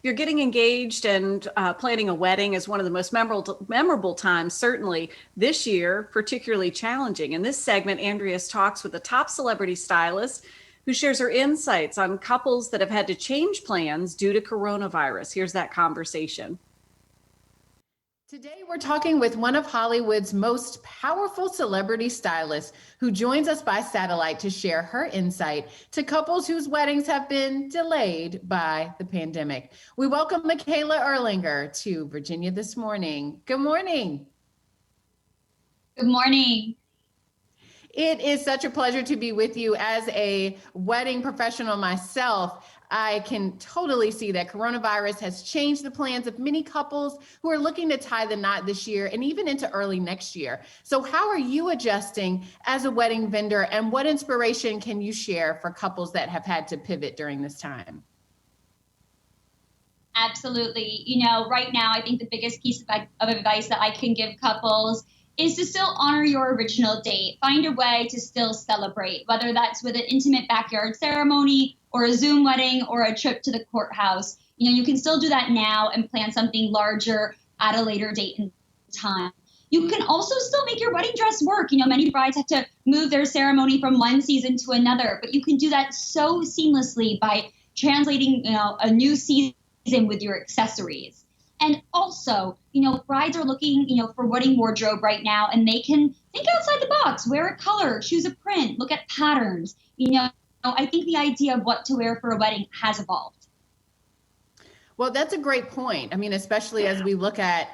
you're getting engaged and planning a wedding is one of the most memorable times, certainly this year, particularly challenging. In this segment, Andreas talks with a top celebrity stylist who shares her insights on couples that have had to change plans due to coronavirus. Here's that conversation. Today, we're talking with one of Hollywood's most powerful celebrity stylists who joins us by satellite to share her insight to couples whose weddings have been delayed by the pandemic. We welcome Micaela Erlanger to Virginia this morning. Good morning. Good morning. It is such a pleasure to be with you. As a wedding professional myself, I can totally see that coronavirus has changed the plans of many couples who are looking to tie the knot this year and even into early next year. So how are you adjusting as a wedding vendor, and what inspiration can you share for couples that have had to pivot during this time? Absolutely. Right now, I think the biggest piece of advice that I can give couples is to still honor your original date. Find a way to still celebrate, whether that's with an intimate backyard ceremony or a Zoom wedding or a trip to the courthouse. You can still do that now and plan something larger at a later date and time. You can also still make your wedding dress work. Many brides have to move their ceremony from one season to another, but you can do that so seamlessly by translating, a new season with your accessories. And also, brides are looking, for wedding wardrobe right now, and they can think outside the box, wear a color, choose a print, look at patterns. I think the idea of what to wear for a wedding has evolved. Well, that's a great point. I mean, especially as we look at,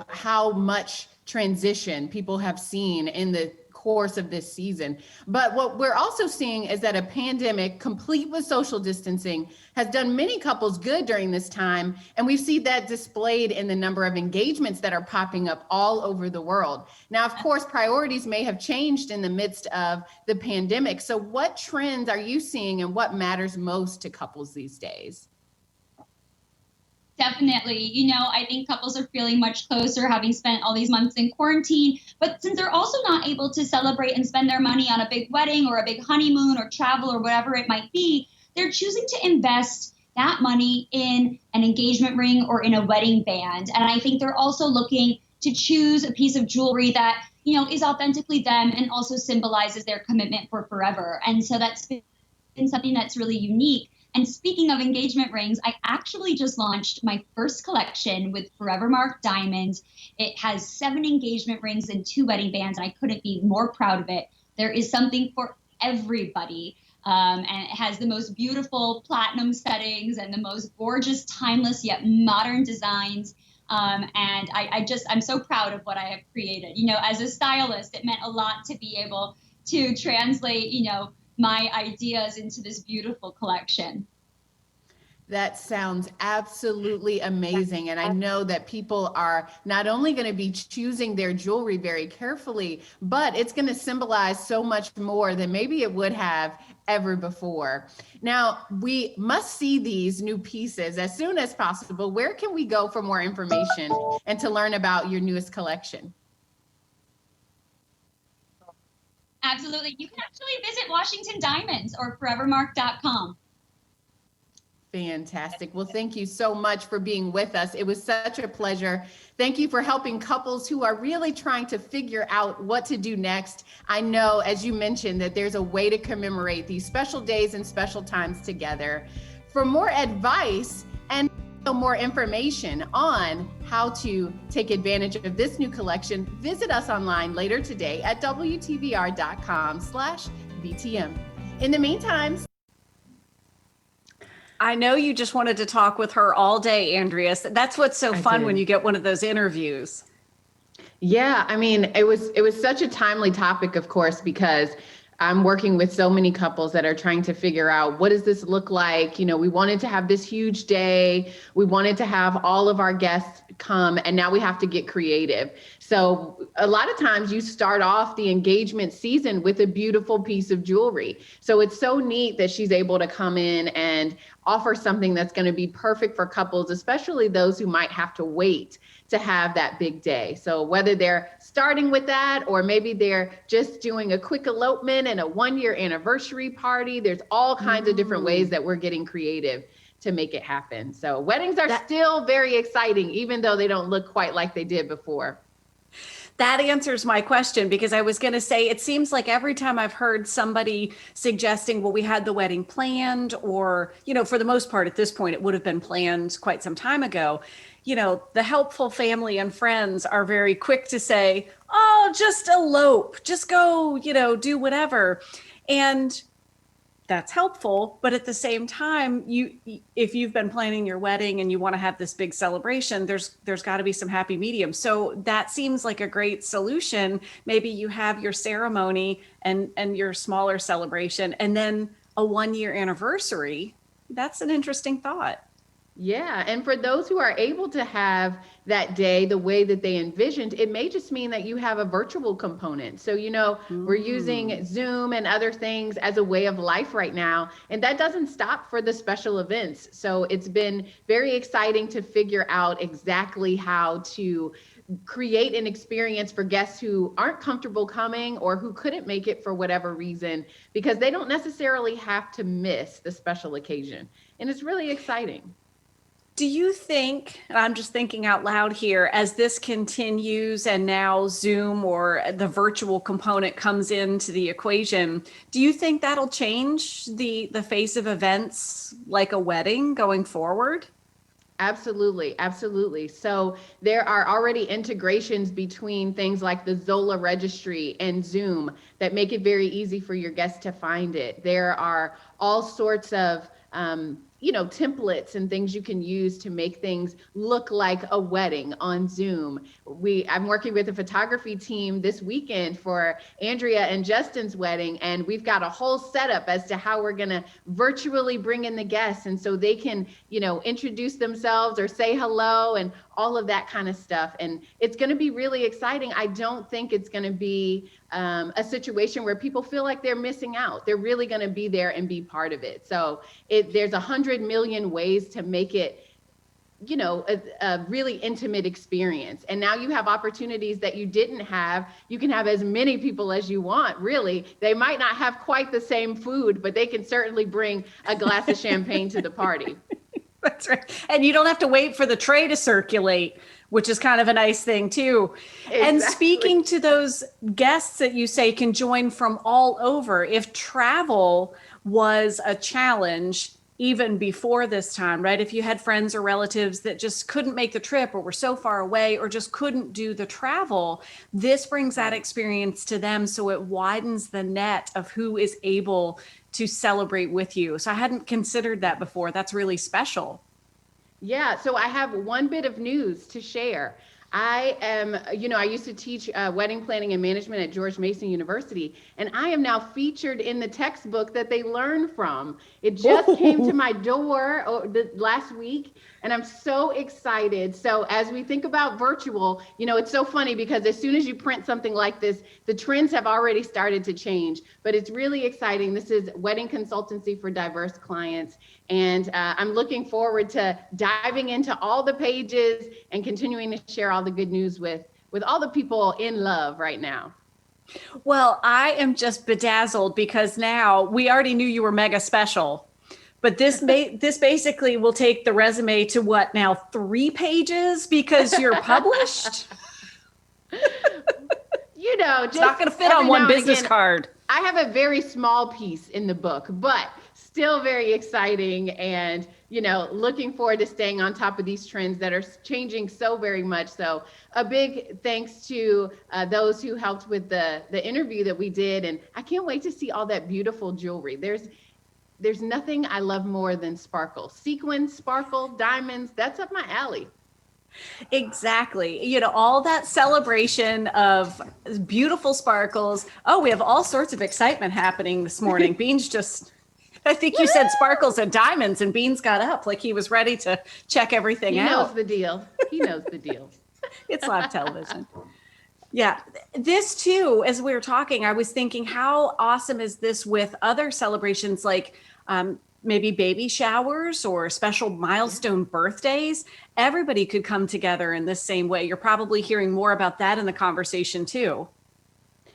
how much transition people have seen in the course of this season. But what we're also seeing is that a pandemic complete with social distancing has done many couples good during this time. And we see that displayed in the number of engagements that are popping up all over the world. Now, of course, priorities may have changed in the midst of the pandemic. So what trends are you seeing, and what matters most to couples these days? Definitely. I think couples are feeling much closer having spent all these months in quarantine. But since they're also not able to celebrate and spend their money on a big wedding or a big honeymoon or travel or whatever it might be, they're choosing to invest that money in an engagement ring or in a wedding band. And I think they're also looking to choose a piece of jewelry that, is authentically them and also symbolizes their commitment for forever. And so that's been something that's really unique. And speaking of engagement rings, I actually just launched my first collection with Forever Mark diamonds. It has 7 engagement rings and 2 wedding bands, and I couldn't be more proud of it. There is something for everybody. And it has the most beautiful platinum settings and the most gorgeous, timeless, yet modern designs. And I'm so proud of what I have created. As a stylist, it meant a lot to be able to translate, my ideas into this beautiful collection. That sounds absolutely amazing. And I know that people are not only going to be choosing their jewelry very carefully, but it's going to symbolize so much more than maybe it would have ever before. Now, we must see these new pieces as soon as possible. Where can we go for more information and to learn about your newest collection? Absolutely. You can actually visit Washington Diamonds or forevermark.com. Fantastic. Well, thank you so much for being with us. It was such a pleasure. Thank you for helping couples who are really trying to figure out what to do next. I know, as you mentioned, that there's a way to commemorate these special days and special times together. For more advice and more information on how to take advantage of this new collection, visit us online later today at WTVR.com/VTM. In the meantime, I know you just wanted to talk with her all day, Andreas. That's what's so fun when you get one of those interviews. Yeah, I mean, it was such a timely topic, of course, because I'm working with so many couples that are trying to figure out, what does this look like? We wanted to have this huge day. We wanted to have all of our guests come, and now we have to get creative. So a lot of times you start off the engagement season with a beautiful piece of jewelry. So it's so neat that she's able to come in and offer something that's going to be perfect for couples, especially those who might have to wait to have that big day. So whether they're starting with that, or maybe they're just doing a quick elopement and a 1-year anniversary party, there's all kinds of different ways that we're getting creative to make it happen. So weddings are still very exciting, even though they don't look quite like they did before. That answers my question, because I was going to say, it seems like every time I've heard somebody suggesting, well, we had the wedding planned, or, for the most part at this point, it would have been planned quite some time ago. The helpful family and friends are very quick to say, oh, just elope, just go, do whatever. And that's helpful. But at the same time, if you've been planning your wedding and you want to have this big celebration, there's got to be some happy medium. So that seems like a great solution. Maybe you have your ceremony and your smaller celebration, and then a 1-year anniversary. That's an interesting thought. Yeah. And for those who are able to have that day the way that they envisioned, it may just mean that you have a virtual component. So, we're using Zoom and other things as a way of life right now. And that doesn't stop for the special events. So it's been very exciting to figure out exactly how to create an experience for guests who aren't comfortable coming or who couldn't make it for whatever reason, because they don't necessarily have to miss the special occasion. And it's really exciting. Do you think, and I'm just thinking out loud here, as this continues and now Zoom or the virtual component comes into the equation, do you think that'll change the face of events like a wedding going forward? Absolutely. Absolutely. So there are already integrations between things like the Zola registry and Zoom that make it very easy for your guests to find it. There are all sorts of templates and things you can use to make things look like a wedding on Zoom. I'm working with a photography team this weekend for Andrea and Justin's wedding, and we've got a whole setup as to how we're going to virtually bring in the guests, and so they can, introduce themselves or say hello and all of that kind of stuff. And it's going to be really exciting. I don't think it's going to be a situation where people feel like they're missing out. They're really going to be there and be part of it. So there's 100 million ways to make it, a really intimate experience. And now you have opportunities that you didn't have. You can have as many people as you want, really. They might not have quite the same food, but they can certainly bring a glass of champagne to the party. That's right. And you don't have to wait for the tray to circulate, which is kind of a nice thing too. Exactly. And speaking to those guests that you say can join from all over, if travel was a challenge even before this time, right? If you had friends or relatives that just couldn't make the trip or were so far away or just couldn't do the travel, this brings that experience to them. So it widens the net of who is able to celebrate with you. So I hadn't considered that before. That's really special. Yeah. So I have one bit of news to share. I am, I used to teach wedding planning and management at George Mason University, and I am now featured in the textbook that they learn from. It just came to my door last week, and I'm so excited. So as we think about virtual, it's so funny because as soon as you print something like this, the trends have already started to change, but it's really exciting. This is wedding consultancy for diverse clients. And I'm looking forward to diving into all the pages and continuing to share all the good news with all the people in love right now. Well, I am just bedazzled because now we already knew you were mega special, but this basically will take the resume to what now, 3 pages because you're published? It's not going to fit on one business card. I have a very small piece in the book, but still very exciting, and looking forward to staying on top of these trends that are changing so very much. So a big thanks to those who helped with the interview that we did, and I can't wait to see all that beautiful jewelry. There's nothing I love more than sparkle. Sequins, sparkle, diamonds, that's up my alley. Exactly. All that celebration of beautiful sparkles. Oh, we have all sorts of excitement happening this morning. Beans I think you said sparkles and diamonds, and Beans got up like he was ready to check everything out. He knows the deal. He knows the deal. It's live television. Yeah. This too, as we were talking, I was thinking, how awesome is this with other celebrations like maybe baby showers or special milestone birthdays? Everybody could come together in this same way. You're probably hearing more about that in the conversation too.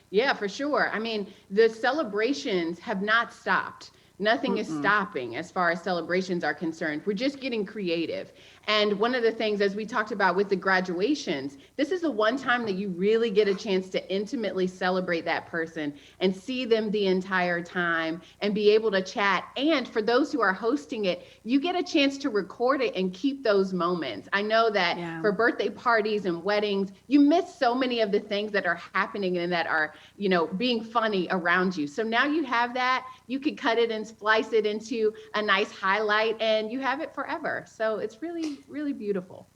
Yeah, for sure. I mean, the celebrations have not stopped. Nothing is stopping as far as celebrations are concerned. We're just getting creative. And one of the things, as we talked about with the graduations, this is the one time that you really get a chance to intimately celebrate that person and see them the entire time and be able to chat. And for those who are hosting it, you get a chance to record it and keep those moments. I know that for birthday parties and weddings, you miss so many of the things that are happening and that are, being funny around you. So now you have that, you can cut it and splice it into a nice highlight and you have it forever. So it's really, really beautiful.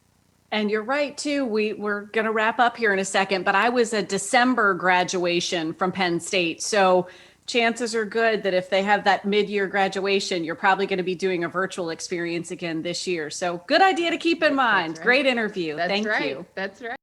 And you're right too. We're going to wrap up here in a second, but I was a December graduation from Penn State. So chances are good that if they have that mid-year graduation, you're probably going to be doing a virtual experience again this year. So good idea to keep in mind. Right. Great interview. That's Thank right. you. That's right.